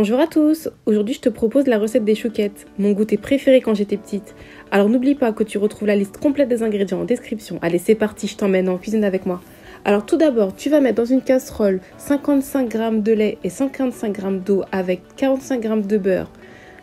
Bonjour à tous, aujourd'hui je te propose la recette des chouquettes, mon goûter préféré quand j'étais petite. Alors n'oublie pas que tu retrouves la liste complète des ingrédients en description. Allez c'est parti, je t'emmène en cuisine avec moi. Alors tout d'abord, tu vas mettre dans une casserole 55 g de lait et 55 g d'eau avec 45 g de beurre,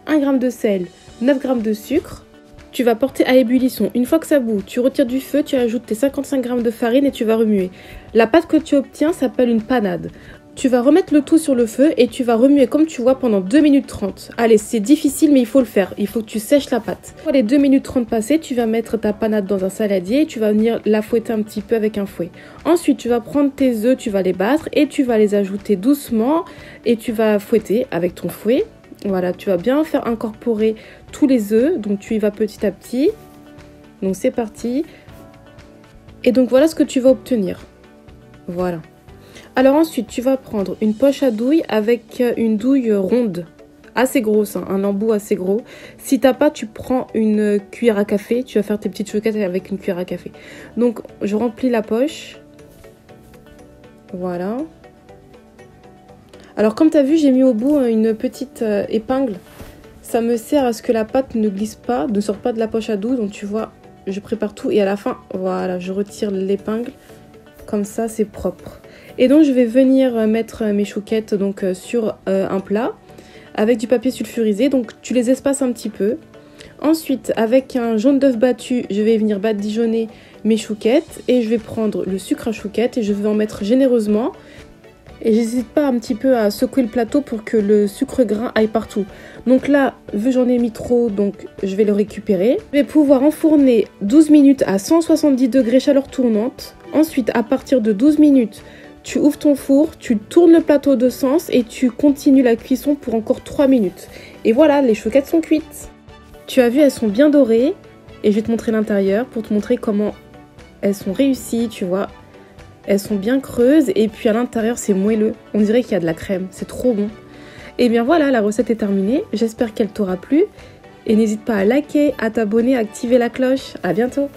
1 g de sel, 9 g de sucre. Tu vas porter à ébullition. Une fois que ça bout, tu retires du feu, tu ajoutes tes 55 g de farine et tu vas remuer. La pâte que tu obtiens s'appelle une panade. Tu vas remettre le tout sur le feu et tu vas remuer comme tu vois pendant 2 minutes 30. Allez, c'est difficile mais il faut le faire. Il faut que tu sèches la pâte. Une fois les 2 minutes 30 passées, tu vas mettre ta panade dans un saladier et tu vas venir la fouetter un petit peu avec un fouet. Ensuite, tu vas prendre tes œufs, tu vas les battre et tu vas les ajouter doucement et tu vas fouetter avec ton fouet. Voilà, tu vas bien faire incorporer tous les œufs. Donc tu y vas petit à petit. Donc c'est parti. Et donc voilà ce que tu vas obtenir. Voilà. Alors ensuite, tu vas prendre une poche à douille avec une douille ronde, assez grosse, hein, un embout assez gros. Si t'as pas, tu prends une cuillère à café, tu vas faire tes petites chouquettes avec une cuillère à café. Donc, je remplis la poche. Voilà. Alors, comme tu as vu, j'ai mis au bout une petite épingle. Ça me sert à ce que la pâte ne glisse pas, ne sorte pas de la poche à douille. Donc, tu vois, je prépare tout et à la fin, voilà, je retire l'épingle. Comme ça, c'est propre. Et donc, je vais venir mettre mes chouquettes donc, sur un plat avec du papier sulfurisé. Donc, tu les espaces un petit peu. Ensuite, avec un jaune d'œuf battu, je vais venir badigeonner mes chouquettes. Et je vais prendre le sucre à chouquettes et je vais en mettre généreusement. Et j'hésite pas un petit peu à secouer le plateau pour que le sucre grain aille partout. Donc là, vu que j'en ai mis trop, donc je vais le récupérer. Je vais pouvoir enfourner 12 minutes à 170 degrés chaleur tournante. Ensuite, à partir de 12 minutes, tu ouvres ton four, tu tournes le plateau de sens et tu continues la cuisson pour encore 3 minutes. Et voilà, les chouquettes sont cuites. Tu as vu, elles sont bien dorées. Et je vais te montrer l'intérieur pour te montrer comment elles sont réussies, tu vois. Elles sont bien creuses et puis à l'intérieur c'est moelleux. On dirait qu'il y a de la crème, c'est trop bon. Et bien voilà, la recette est terminée. J'espère qu'elle t'aura plu. Et n'hésite pas à liker, à t'abonner, à activer la cloche. À bientôt.